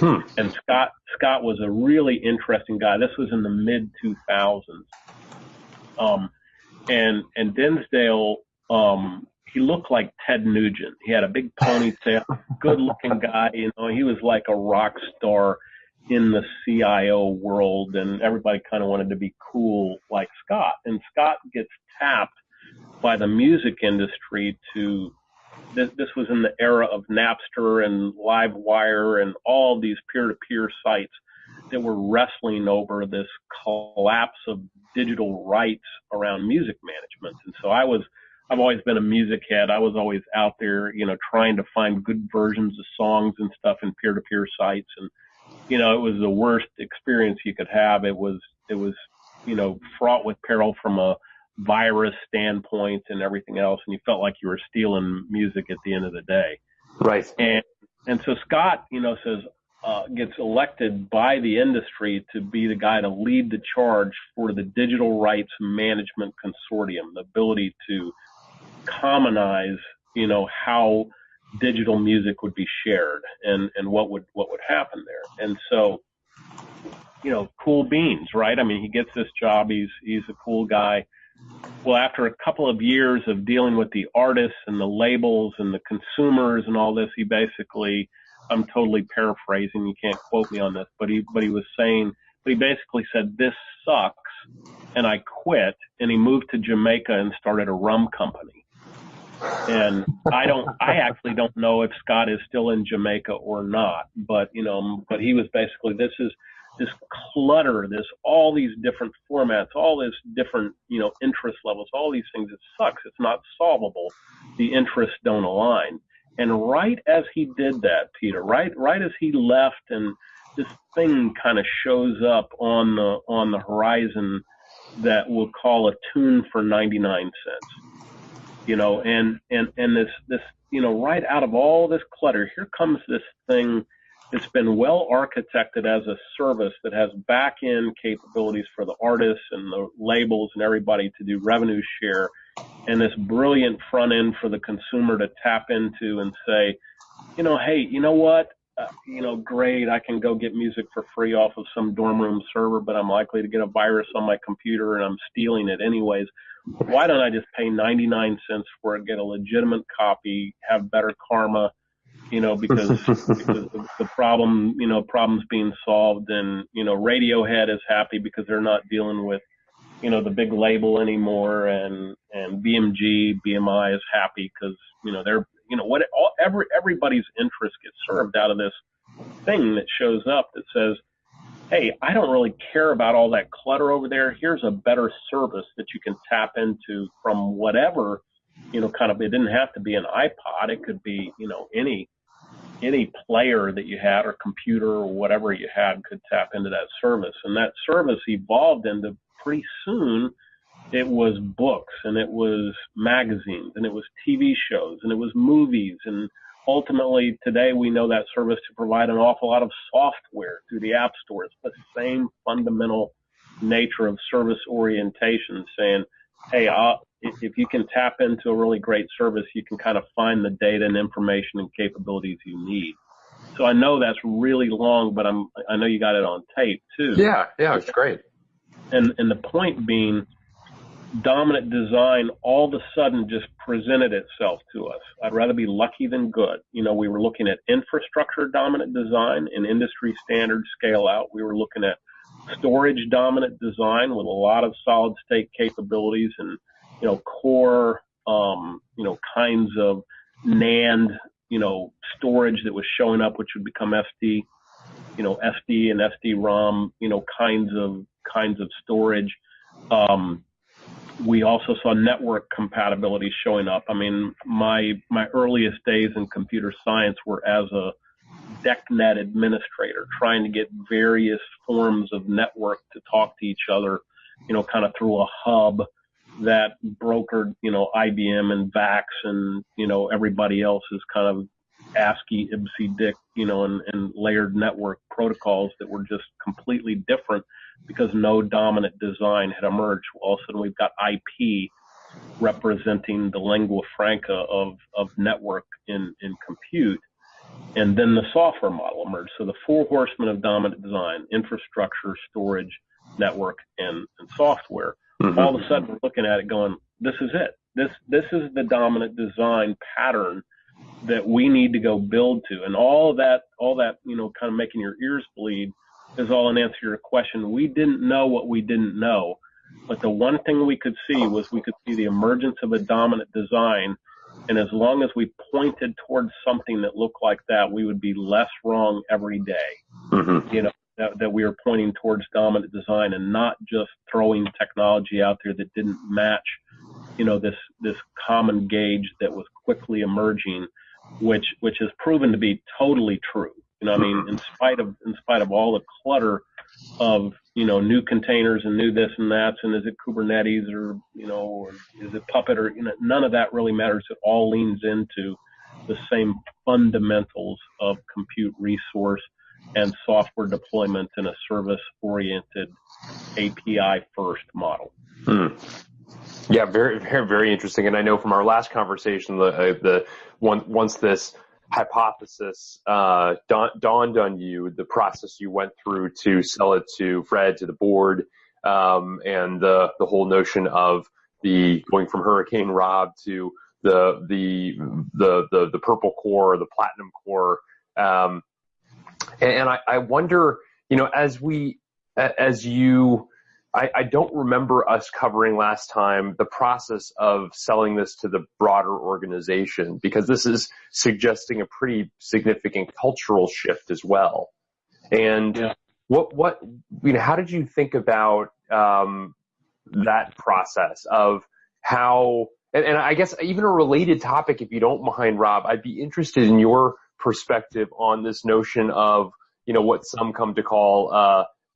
And Scott was a really interesting guy. This was in the mid 2000s. And Dinsdale, he looked like Ted Nugent. He had a big ponytail, good looking guy. You know, he was like a rock star in the CIO world, and everybody kind of wanted to be cool like Scott. And Scott gets tapped by the music industry to, this was in the era of Napster and Livewire and all these peer-to-peer sites that were wrestling over this collapse of digital rights around music management. And so I've always been a music head. I was always out there, you know, trying to find good versions of songs and stuff in peer-to-peer sites. And, you know, it was the worst experience you could have. It was, you know, fraught with peril from a virus standpoint and everything else. And you felt like you were stealing music at the end of the day. Right. And so Scott, you know, gets elected by the industry to be the guy to lead the charge for the Digital Rights Management Consortium, the ability to commonize, you know, how digital music would be shared and what would happen there. And so, you know, cool beans, right? I mean, he gets this job. He's a cool guy. Well, after a couple of years of dealing with the artists and the labels and the consumers and all this, he basically, I'm totally paraphrasing, you can't quote me on this, but he basically said, this sucks, and I quit, and he moved to Jamaica and started a rum company. And I actually don't know if Scott is still in Jamaica or not, but he was basically, this clutter, all these different formats, all this different, you know, interest levels, all these things, it sucks. It's not solvable. The interests don't align. And right as he did that, Peter, right as he left, and this thing kind of shows up on the horizon that we'll call a tune for 99 cents. You know, and this, you know, right out of all this clutter, here comes this thing that's been well architected as a service that has back-end capabilities for the artists and the labels and everybody to do revenue share, and this brilliant front end for the consumer to tap into and say, you know, hey, you know what? You know, great, I can go get music for free off of some dorm room server, but I'm likely to get a virus on my computer and I'm stealing it anyways. Why don't I just pay 99 cents for it, get a legitimate copy, have better karma, you know, because the problem's being solved, and, you know, Radiohead is happy because they're not dealing with, you know, the big label anymore, and BMI is happy because, you know, they're, you know, everybody's interest gets served out of this thing that shows up that says, hey, I don't really care about all that clutter over there. Here's a better service that you can tap into from whatever, you know, kind of, it didn't have to be an iPod. It could be, you know, any player that you had or computer or whatever you had could tap into that service. And that service evolved into, pretty soon, it was books, and it was magazines, and it was TV shows, and it was movies. And ultimately, today we know that service to provide an awful lot of software through the app store. It's the same fundamental nature of service orientation, saying, hey, if you can tap into a really great service, you can kind of find the data and information and capabilities you need. So I know that's really long, but I know you got it on tape too. Yeah, it's great. And the point being, dominant design all of a sudden just presented itself to us. I'd rather be lucky than good. You know, we were looking at infrastructure dominant design and industry standard scale out. We were looking at storage dominant design with a lot of solid state capabilities and, you know, core, you know, kinds of NAND, you know, storage that was showing up, which would become SD, you know, SD and SD-ROM, you know, kinds of storage. We also saw network compatibility showing up. I mean, my earliest days in computer science were as a DECnet administrator, trying to get various forms of network to talk to each other, you know, kind of through a hub that brokered, you know, IBM and VAX and, you know, everybody else's kind of ASCII, IBSI, DIC, you know, and layered network protocols that were just completely different because no dominant design had emerged. All of a sudden, we've got IP representing the lingua franca of network in compute. And then the software model emerged. So the four horsemen of dominant design: infrastructure, storage, network, and software. Mm-hmm. All of a sudden, we're looking at it going, this is it. This is the dominant design pattern that we need to go build to. And all that, kind of making your ears bleed is all in answer to your question. We didn't know what we didn't know, but the one thing we could see was we could see the emergence of a dominant design. And as long as we pointed towards something that looked like that, we would be less wrong every day. Mm-hmm. That we were pointing towards dominant design and not just throwing technology out there that didn't match, this common gauge that was quickly emerging, which has proven to be totally true. In spite of all the clutter of, new containers and new this and that, and is it Kubernetes or is it Puppet or, none of that really matters. It all leans into the same fundamentals of compute resource and software deployment in a service-oriented API-first model. Yeah, very, very, very interesting. And I know from our last conversation, once this hypothesis dawned on you, the process you went through to sell it to Fred, to the board, and the whole notion of the going from Hurricane Rob to the purple core, the platinum core. And I wonder, I don't remember us covering last time the process of selling this to the broader organization, because this is suggesting a pretty significant cultural shift as well. And yeah. How did you think about that process of how, and I guess even a related topic, if you don't mind, Rob, I'd be interested in your perspective on this notion of, what some come to call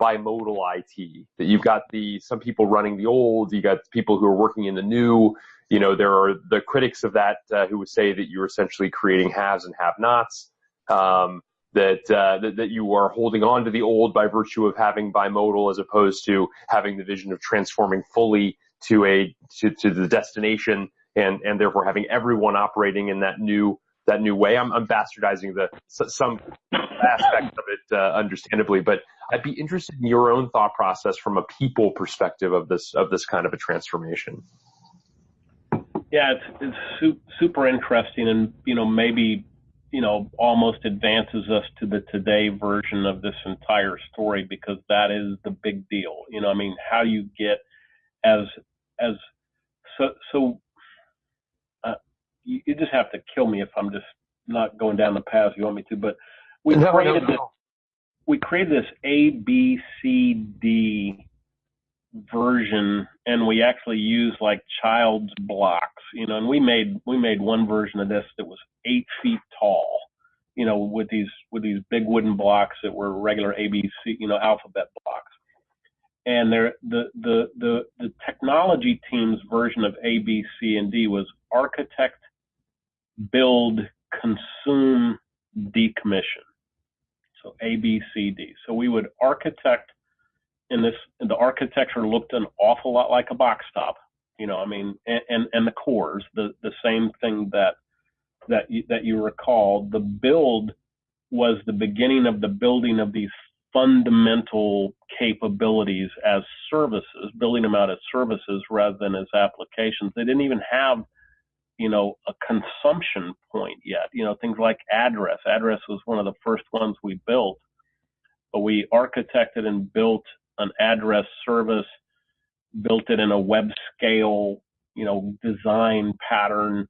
bimodal IT, that you've got some people running the old, you got people who are working in the new. There are the critics of that who would say that you're essentially creating haves and have-nots, that you are holding on to the old by virtue of having bimodal, as opposed to having the vision of transforming fully to the destination, and therefore having everyone operating in that new way. I'm bastardizing some aspect of it, understandably, but I'd be interested in your own thought process from a people perspective of this kind of a transformation. Yeah, it's super interesting, and maybe almost advances us to the today version of this entire story, because that is the big deal. How you get you just have to kill me if I'm just not going down the path you want me to, but we created this A, B, C, D version, and we actually used like child's blocks, and we made one version of this that was 8 feet tall, with these big wooden blocks that were regular A, B, C, alphabet blocks. And the technology team's version of A, B, C, and D was architect, build, consume, decommission. So A, B, C, D. So we would architect and the architecture looked an awful lot like a box top, and the cores, the same thing that you recall. The build was the beginning of the building of these fundamental capabilities as services, building them out as services rather than as applications. They didn't even have, a consumption point yet. Things like address. Address was one of the first ones we built, but we architected and built an address service, built it in a web scale, design pattern.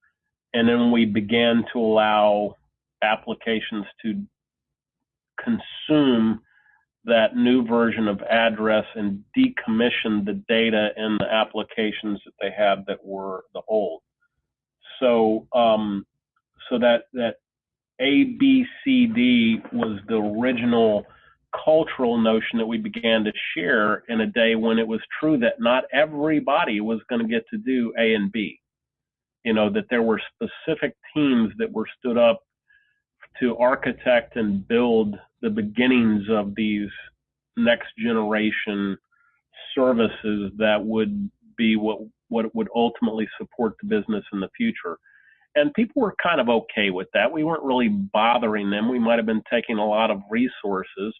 And then we began to allow applications to consume that new version of address and decommission the data in the applications that they had that were the old. So that A, B, C, D was the original cultural notion that we began to share in a day when it was true that not everybody was going to get to do A and B. That there were specific teams that were stood up to architect and build the beginnings of these next generation services that would be what would ultimately support the business in the future. And people were kind of okay with that. We weren't really bothering them. We might have been taking a lot of resources,